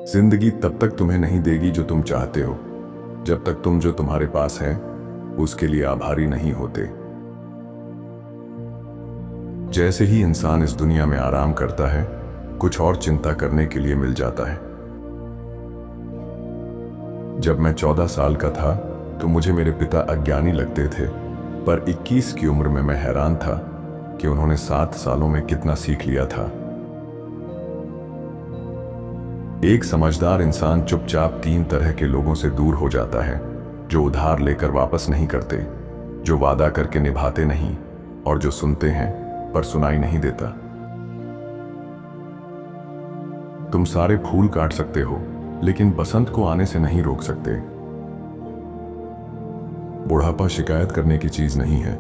जिंदगी तब तक तुम्हें नहीं देगी जो तुम चाहते हो, जब तक तुम जो तुम्हारे पास है उसके लिए आभारी नहीं होते। जैसे ही इंसान इस दुनिया में आराम करता है, कुछ और चिंता करने के लिए मिल जाता है। जब मैं 14 साल का था तो मुझे मेरे पिता अज्ञानी लगते थे, पर 21 की उम्र में मैं हैरान था कि उन्होंने 7 सालों में कितना सीख लिया था। एक समझदार इंसान चुपचाप 3 तरह के लोगों से दूर हो जाता है, जो उधार लेकर वापस नहीं करते, जो वादा करके निभाते नहीं, और जो सुनते हैं पर सुनाई नहीं देता। तुम सारे फूल काट सकते हो, लेकिन बसंत को आने से नहीं रोक सकते। बुढ़ापा शिकायत करने की चीज नहीं है,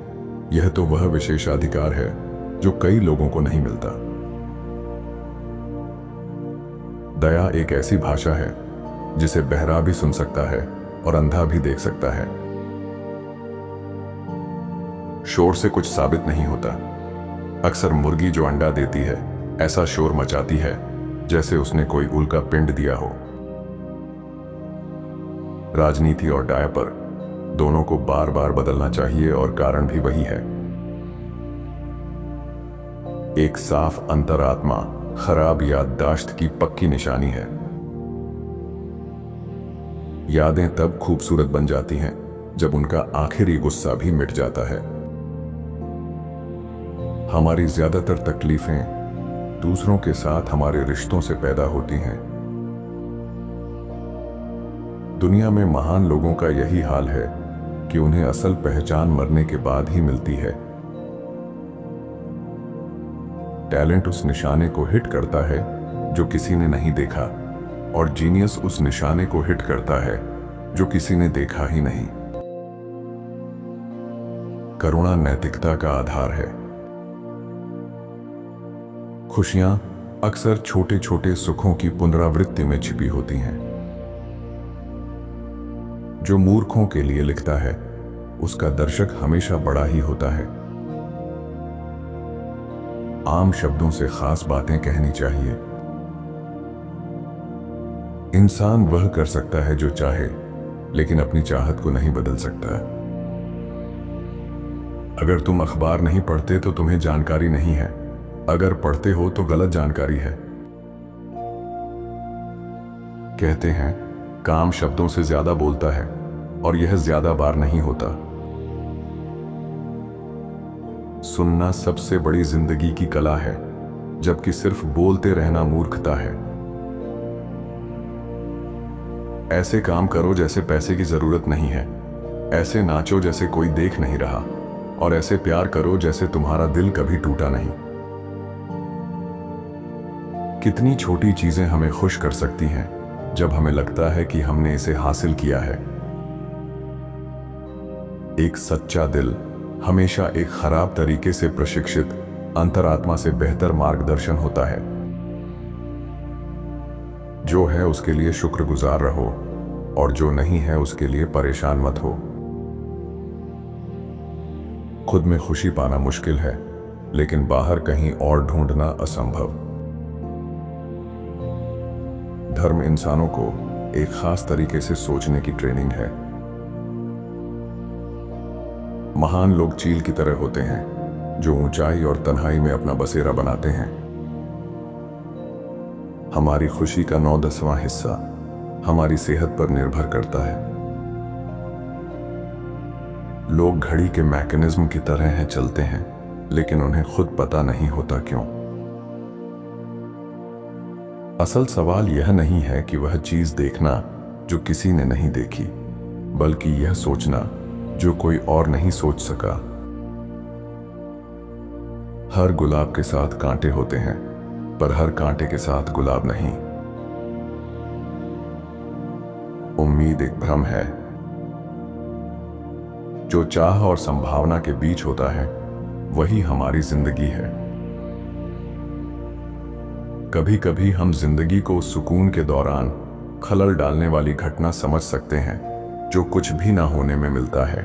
यह तो वह विशेषाधिकार है जो कई लोगों को नहीं मिलता। दया एक ऐसी भाषा है जिसे बहरा भी सुन सकता है और अंधा भी देख सकता है। शोर से कुछ साबित नहीं होता। अक्सर मुर्गी जो अंडा देती है ऐसा शोर मचाती है जैसे उसने कोई उल्का पिंड दिया हो। राजनीति और डायपर दोनों को बार बार बदलना चाहिए और कारण भी वही है। एक साफ अंतरात्मा खराब याददाश्त की पक्की निशानी है। यादें तब खूबसूरत बन जाती हैं जब उनका आखिरी गुस्सा भी मिट जाता है। हमारी ज्यादातर तकलीफें दूसरों के साथ हमारे रिश्तों से पैदा होती हैं। दुनिया में महान लोगों का यही हाल है कि उन्हें असल पहचान मरने के बाद ही मिलती है। टैलेंट उस निशाने को हिट करता है जो किसी ने नहीं देखा, और जीनियस उस निशाने को हिट करता है जो किसी ने देखा ही नहीं। करुणा नैतिकता का आधार है। खुशियां अक्सर छोटे छोटे सुखों की पुनरावृत्ति में छिपी होती हैं। जो मूर्खों के लिए लिखता है उसका दर्शक हमेशा बड़ा ही होता है। आम शब्दों से खास बातें कहनी चाहिए। इंसान वह कर सकता है जो चाहे, लेकिन अपनी चाहत को नहीं बदल सकता। अगर तुम अखबार नहीं पढ़ते तो तुम्हें जानकारी नहीं है, अगर पढ़ते हो तो गलत जानकारी है। कहते हैं काम शब्दों से ज्यादा बोलता है, और यह ज्यादा बार नहीं होता। सुनना सबसे बड़ी जिंदगी की कला है, जबकि सिर्फ बोलते रहना मूर्खता है। ऐसे काम करो जैसे पैसे की जरूरत नहीं है, ऐसे नाचो जैसे कोई देख नहीं रहा, और ऐसे प्यार करो जैसे तुम्हारा दिल कभी टूटा नहीं। कितनी छोटी चीजें हमें खुश कर सकती हैं जब हमें लगता है कि हमने इसे हासिल किया है। एक सच्चा दिल हमेशा एक खराब तरीके से प्रशिक्षित अंतरात्मा से बेहतर मार्गदर्शन होता है। जो है उसके लिए शुक्रगुजार रहो, और जो नहीं है उसके लिए परेशान मत हो। खुद में खुशी पाना मुश्किल है, लेकिन बाहर कहीं और ढूंढना असंभव। धर्म इंसानों को एक खास तरीके से सोचने की ट्रेनिंग है। महान लोग चील की तरह होते हैं जो ऊंचाई और तन्हाई में अपना बसेरा बनाते हैं। हमारी खुशी का 9/10वां हिस्सा हमारी सेहत पर निर्भर करता है। लोग घड़ी के मैकेनिज्म की तरह हैं चलते हैं, लेकिन उन्हें खुद पता नहीं होता क्यों। असल सवाल यह नहीं है कि वह चीज देखना जो किसी ने नहीं देखी, बल्कि यह सोचना जो कोई और नहीं सोच सका। हर गुलाब के साथ कांटे होते हैं, पर हर कांटे के साथ गुलाब नहीं। उम्मीद एक भ्रम है। जो चाह और संभावना के बीच होता है वही हमारी जिंदगी है। कभी कभी हम जिंदगी को सुकून के दौरान खलल डालने वाली घटना समझ सकते हैं जो कुछ भी ना होने में मिलता है।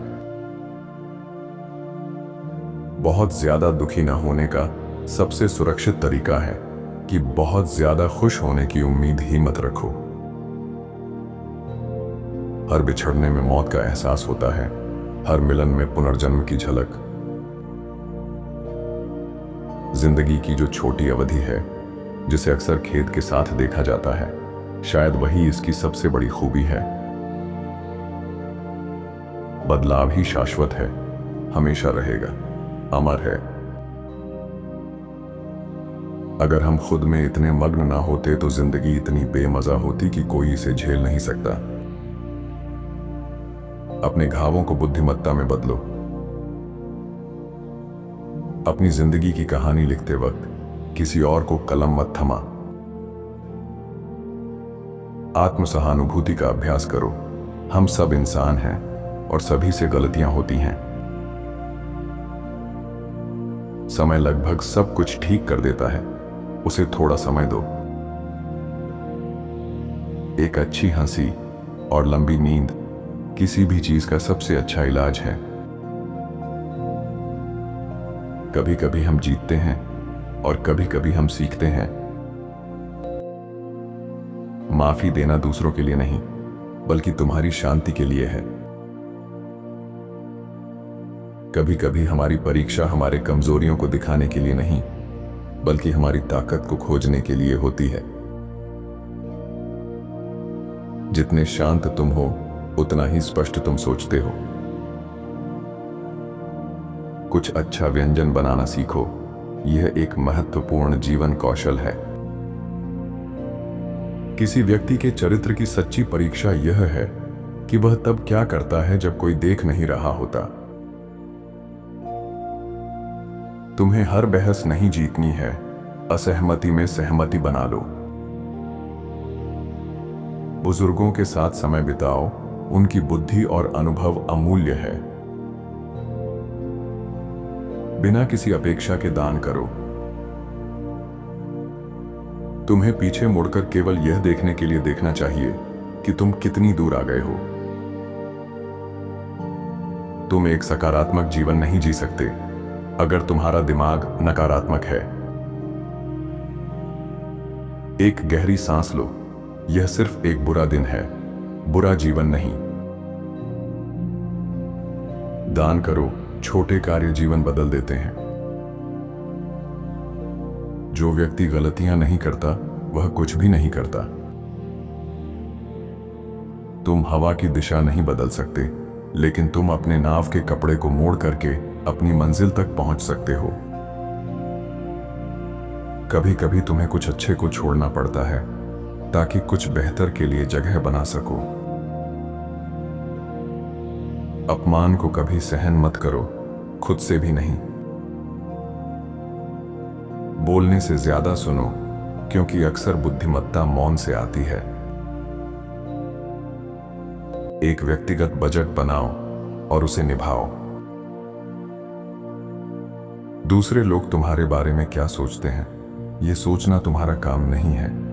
बहुत ज्यादा दुखी ना होने का सबसे सुरक्षित तरीका है कि बहुत ज्यादा खुश होने की उम्मीद ही मत रखो। हर बिछड़ने में मौत का एहसास होता है, हर मिलन में पुनर्जन्म की झलक। जिंदगी की जो छोटी अवधि है, जिसे अक्सर खेद के साथ देखा जाता है, शायद वही इसकी सबसे बड़ी खूबी है। बदलाव ही शाश्वत है, हमेशा रहेगा, अमर है। अगर हम खुद में इतने मग्न ना होते तो जिंदगी इतनी बेमजा होती कि कोई इसे झेल नहीं सकता। अपने घावों को बुद्धिमत्ता में बदलो। अपनी जिंदगी की कहानी लिखते वक्त किसी और को कलम मत थमा। आत्म सहानुभूति का अभ्यास करो। हम सब इंसान हैं और सभी से गलतियां होती हैं। समय लगभग सब कुछ ठीक कर देता है, उसे थोड़ा समय दो। एक अच्छी हंसी और लंबी नींद किसी भी चीज का सबसे अच्छा इलाज है। कभी कभी हम जीतते हैं और कभी कभी हम सीखते हैं। माफी देना दूसरों के लिए नहीं, बल्कि तुम्हारी शांति के लिए है। कभी कभी हमारी परीक्षा हमारे कमजोरियों को दिखाने के लिए नहीं, बल्कि हमारी ताकत को खोजने के लिए होती है। जितने शांत तुम हो, उतना ही स्पष्ट तुम सोचते हो। कुछ अच्छा व्यंजन बनाना सीखो, यह एक महत्वपूर्ण जीवन कौशल है। किसी व्यक्ति के चरित्र की सच्ची परीक्षा यह है कि वह तब क्या करता है जब कोई देख नहीं रहा होता। तुम्हें हर बहस नहीं जीतनी है, असहमति में सहमति बना लो। बुजुर्गों के साथ समय बिताओ, उनकी बुद्धि और अनुभव अमूल्य है। बिना किसी अपेक्षा के दान करो। तुम्हें पीछे मुड़कर केवल यह देखने के लिए देखना चाहिए कि तुम कितनी दूर आ गए हो। तुम एक सकारात्मक जीवन नहीं जी सकते अगर तुम्हारा दिमाग नकारात्मक है। एक गहरी सांस लो। यह सिर्फ एक बुरा दिन है, बुरा जीवन नहीं। दान करो, छोटे कार्य जीवन बदल देते हैं। जो व्यक्ति गलतियां नहीं करता, वह कुछ भी नहीं करता। तुम हवा की दिशा नहीं बदल सकते, लेकिन तुम अपने नाव के कपड़े को मोड़ करके अपनी मंजिल तक पहुंच सकते हो। कभी कभी तुम्हें कुछ अच्छे को छोड़ना पड़ता है ताकि कुछ बेहतर के लिए जगह बना सको। अपमान को कभी सहन मत करो, खुद से भी नहीं। बोलने से ज्यादा सुनो, क्योंकि अक्सर बुद्धिमत्ता मौन से आती है। एक व्यक्तिगत बजट बनाओ और उसे निभाओ। दूसरे लोग तुम्हारे बारे में क्या सोचते हैं, यह सोचना तुम्हारा काम नहीं है।